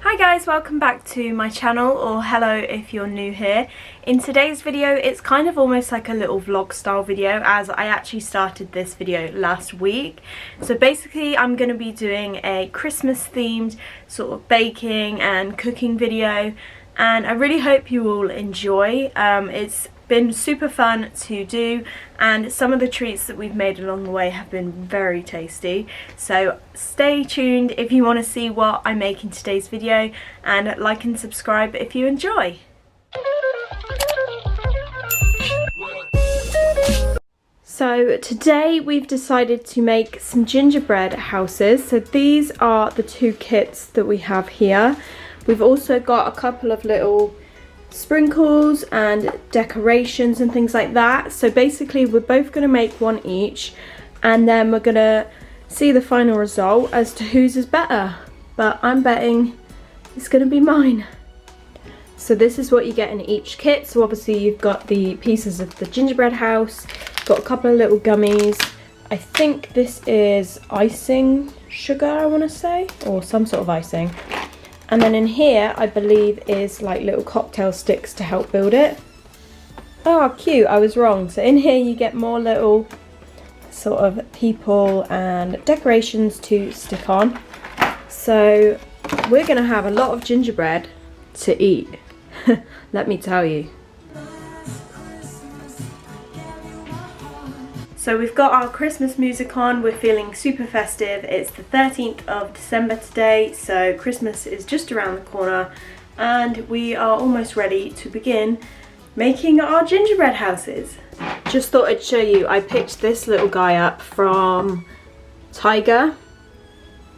Hi guys, welcome back to my channel, or hello if you're new here. In today's video it's kind of almost like a little vlog style video, as I actually started this video last week. So basically I'm going to be doing a Christmas themed sort of baking and cooking video, and I really hope you all enjoy. It's been super fun to do, and some of the treats that we've made along the way have been very tasty, so stay tuned if you want to see what I make in today's video, and like and subscribe if you enjoy. So today we've decided to make some gingerbread houses. So these are the two kits that we have here. We've also got a couple of little sprinkles and decorations and things like that. So basically we're both going to make one each, and then we're going to see the final result as to whose is better, but I'm betting it's going to be mine. So this is what you get in each kit. So obviously you've got the pieces of the gingerbread house, got a couple of little gummies. I think this is icing sugar, I want to say, or some sort of icing. And then in here, I believe, is like little cocktail sticks to help build it. Oh, cute, I was wrong. So in here you get more little sort of people and decorations to stick on. So we're gonna have a lot of gingerbread to eat, let me tell you. So we've got our Christmas music on, we're feeling super festive. It's the 13th of December today, so Christmas is just around the corner, and we are almost ready to begin making our gingerbread houses. Just thought I'd show you, I picked this little guy up from Tiger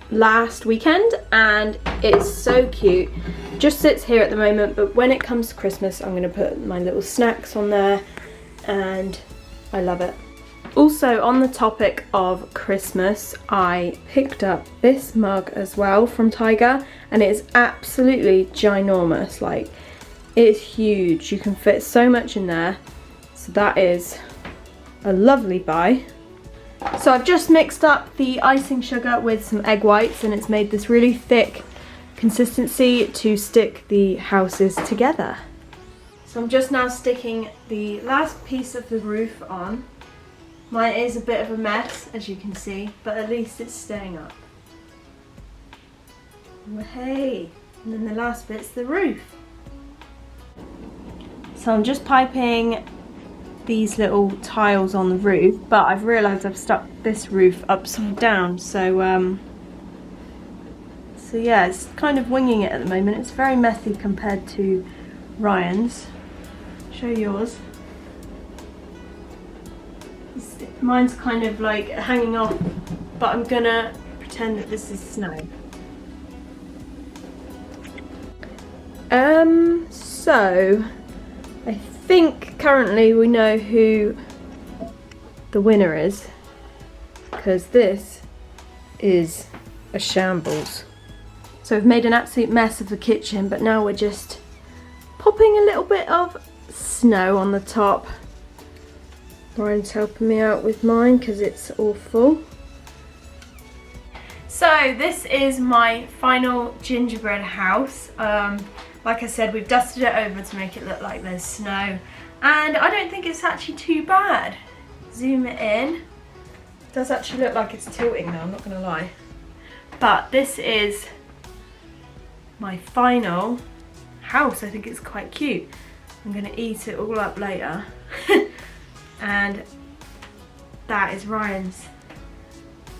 last weekend, and it's so cute. Just sits here at the moment, but when it comes to Christmas I'm going to put my little snacks on there, and I love it. Also, on the topic of Christmas, I picked up this mug as well from Tiger, and it is absolutely ginormous. Like, it is huge. You can fit so much in there, so that is a lovely buy. So I've just mixed up the icing sugar with some egg whites, and it's made this really thick consistency to stick the houses together. So I'm just now sticking the last piece of the roof on. Mine is a bit of a mess, as you can see, but at least it's staying up. Hey, and then the last bit's the roof. So I'm just piping these little tiles on the roof, but I've realised I've stuck this roof upside down, so yeah, it's kind of winging it at the moment. It's very messy compared to Ryan's. Show yours. Mine's kind of like hanging off, but I'm gonna pretend that this is snow. So I think currently we know who the winner is, because this is a shambles. So we've made an absolute mess of the kitchen, but now we're just popping a little bit of snow on the top. Brian's helping me out with mine because it's awful. So this is my final gingerbread house. Like I said, we've dusted it over to make it look like there's snow, and I don't think it's actually too bad. Zoom it in. It does actually look like it's tilting though, I'm not gonna lie. But this is my final house. I think it's quite cute. I'm gonna eat it all up later. And that is Ryan's.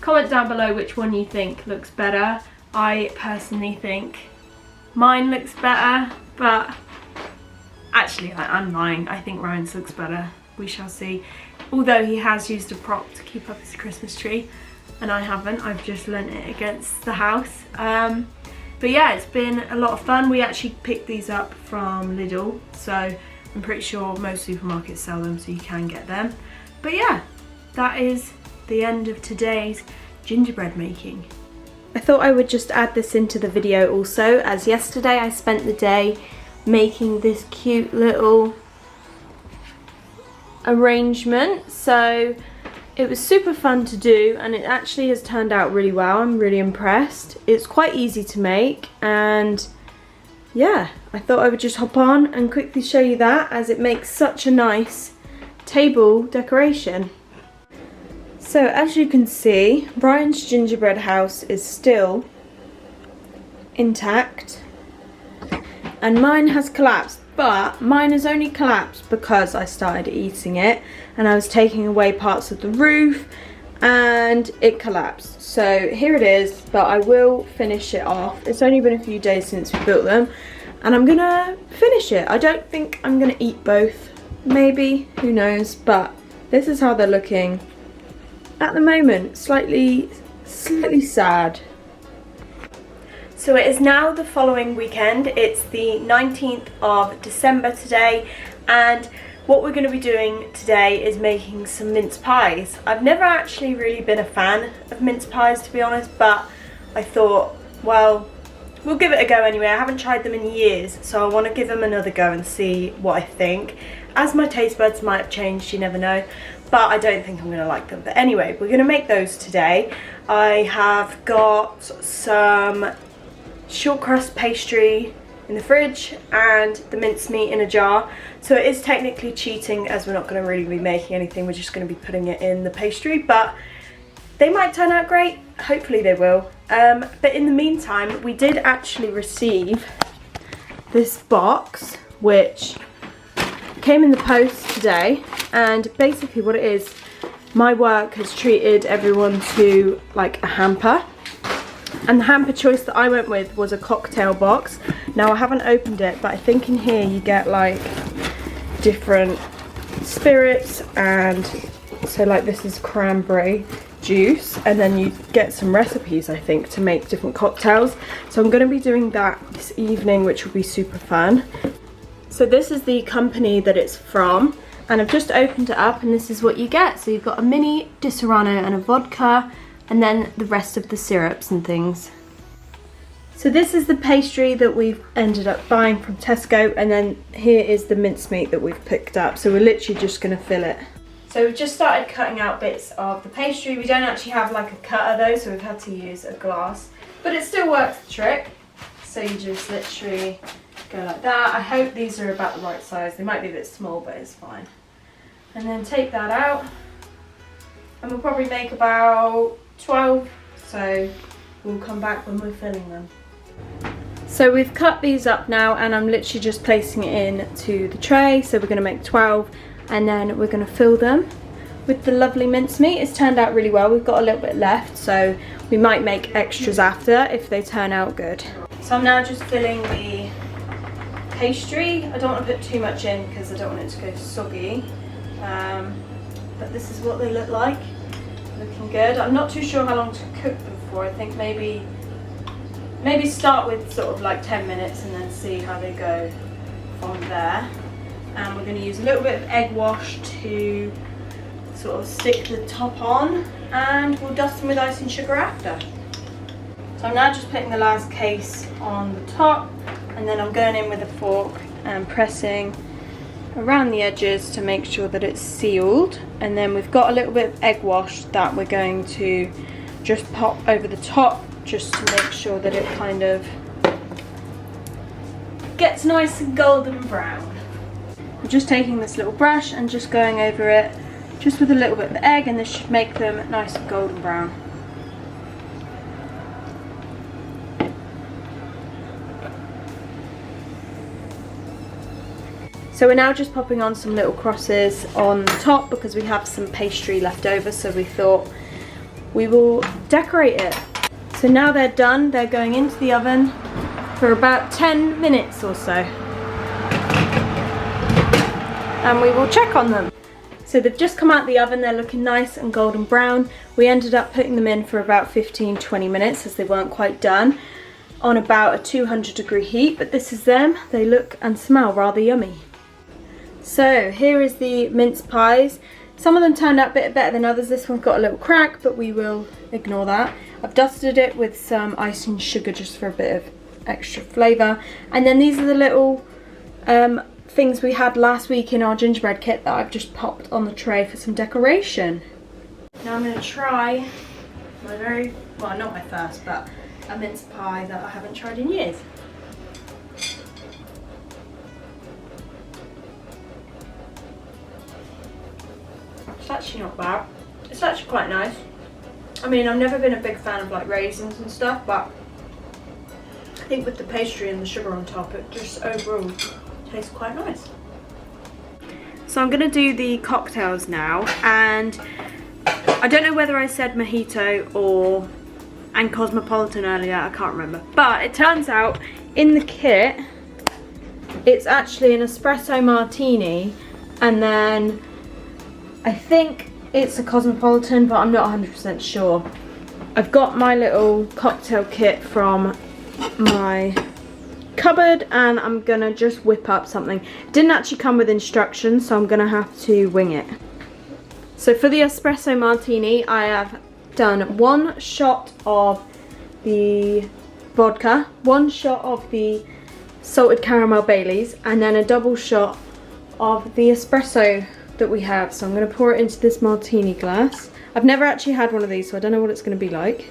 Comment down below which one you think looks better. I personally think mine looks better, but actually I'm lying. I think Ryan's looks better. We shall see. Although he has used a prop to keep up his Christmas tree, and I haven't. I've just lent it against the house. But yeah, it's been a lot of fun. We actually picked these up from Lidl, so I'm pretty sure most supermarkets sell them, so you can get them. But yeah, that is the end of today's gingerbread making. I thought I would just add this into the video also, as yesterday I spent the day making this cute little arrangement. So it was super fun to do, and it actually has turned out really well. I'm really impressed. It's quite easy to make, and yeah, I thought I would just hop on and quickly show you that, as it makes such a nice table decoration. So as you can see, Brian's gingerbread house is still intact and mine has collapsed, but mine has only collapsed because I started eating it and I was taking away parts of the roof and it collapsed. So here it is, but I will finish it off. It's only been a few days since we built them and I'm gonna finish it. I don't think I'm gonna eat both, maybe, who knows, but this is how they're looking at the moment. Slightly sad. So it is now the following weekend. It's the 19th of December today, and what we're going to be doing today is making some mince pies. I've never actually really been a fan of mince pies, to be honest, but I thought, well, we'll give it a go anyway. I haven't tried them in years, so I want to give them another go and see what I think. As my taste buds might have changed, you never know, but I don't think I'm going to like them. But anyway, we're going to make those today. I have got some short crust pastry in the fridge and the mincemeat in a jar, so it is technically cheating as we're not going to really be making anything. We're just going to be putting it in the pastry, but they might turn out great. Hopefully they will. But in the meantime, we did actually receive this box which came in the post today, and basically what it is, my work has treated everyone to like a hamper. And the hamper choice that I went with was a cocktail box. Now I haven't opened it, but I think in here you get like different spirits, and so like this is cranberry juice, and then you get some recipes, I think, to make different cocktails. So I'm going to be doing that this evening, which will be super fun. So this is the company that it's from, and I've just opened it up and this is what you get. So you've got a mini Disaronno and a vodka, and then the rest of the syrups and things. So this is the pastry that we've ended up buying from Tesco, and then here is the mincemeat that we've picked up. So we're literally just going to fill it. So we've just started cutting out bits of the pastry. We don't actually have like a cutter though, so we've had to use a glass, but it still works the trick. So you just literally go like that. I hope these are about the right size. They might be a bit small, but it's fine. And then take that out, and we'll probably make about 12, so we'll come back when we're filling them. So we've cut these up now, and I'm literally just placing it into the tray. So we're going to make 12, and then we're going to fill them with the lovely mincemeat. It's turned out really well. We've got a little bit left, so we might make extras after if they turn out good. So I'm now just filling the pastry. I don't want to put too much in because I don't want it to go soggy, but this is what they look like. Looking good. I'm not too sure how long to cook them for. I think maybe start with sort of like 10 minutes and then see how they go from there. And we're going to use a little bit of egg wash to sort of stick the top on, and we'll dust them with icing sugar after. So I'm now just putting the last case on the top, and then I'm going in with a fork and pressing around the edges to make sure that it's sealed. And then we've got a little bit of egg wash that we're going to just pop over the top, just to make sure that it kind of gets nice and golden brown. I'm just taking this little brush and just going over it just with a little bit of egg, and this should make them nice and golden brown. So we're now just popping on some little crosses on the top because we have some pastry left over, so we thought we will decorate it. So now they're done, they're going into the oven for about 10 minutes or so. And we will check on them. So they've just come out the oven, they're looking nice and golden brown. We ended up putting them in for about 15-20 minutes as they weren't quite done, on about a 200-degree heat, but this is them. They look and smell rather yummy. So here is the mince pies. Some of them turned out a bit better than others. This one's got a little crack, but we will ignore that. I've dusted it with some icing sugar just for a bit of extra flavour. And then these are the little things we had last week in our gingerbread kit that I've just popped on the tray for some decoration. Now I'm going to try my well, not my first, but a mince pie that I haven't tried in years. actually not bad. It's actually quite nice. I mean, I've never been a big fan of like raisins and stuff, but I think with the pastry and the sugar on top, it just overall tastes quite nice. So I'm gonna do the cocktails now, and I don't know whether I said mojito and cosmopolitan earlier, I can't remember. But it turns out in the kit, it's actually an espresso martini, and then I think it's a cosmopolitan, but I'm not 100% sure. I've got my little cocktail kit from my cupboard, and I'm gonna just whip up something. It didn't actually come with instructions, so I'm gonna have to wing it. So for the espresso martini, I have done 1 shot of the vodka, 1 shot of the salted caramel Baileys, and then a double shot of the espresso that we have. So I'm going to pour it into this martini glass. I've never actually had one of these, so I don't know what it's going to be like,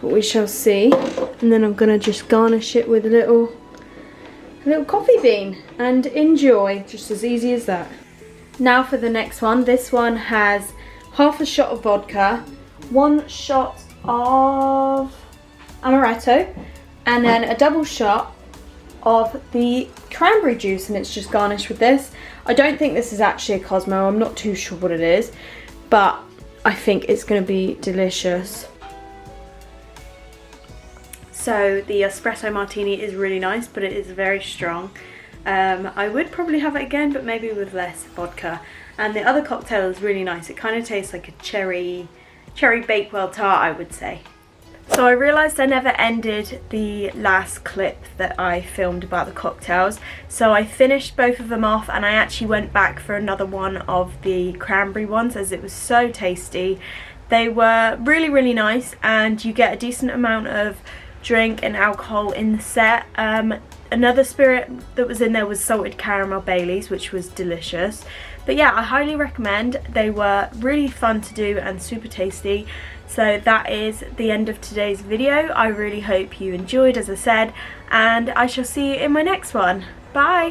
but we shall see. And then I'm going to just garnish it with a little coffee bean and enjoy, just as easy as that. Now for the next one. This one has half a shot of vodka, 1 shot of amaretto, and then a double shot of the cranberry juice, and it's just garnished with this. I don't think this is actually a Cosmo, I'm not too sure what it is, but I think it's going to be delicious. So the espresso martini is really nice, but it is very strong. I would probably have it again, but maybe with less vodka. And the other cocktail is really nice. It kind of tastes like a cherry Bakewell tart, I would say. So I realised I never ended the last clip that I filmed about the cocktails. So I finished both of them off, and I actually went back for another one of the cranberry ones, as it was so tasty. They were really, really nice, and you get a decent amount of drink and alcohol in the set. Another spirit that was in there was salted caramel Baileys, which was delicious. But yeah, I highly recommend. They were really fun to do and super tasty. So that is the end of today's video. I really hope you enjoyed, as I said, and I shall see you in my next one. Bye!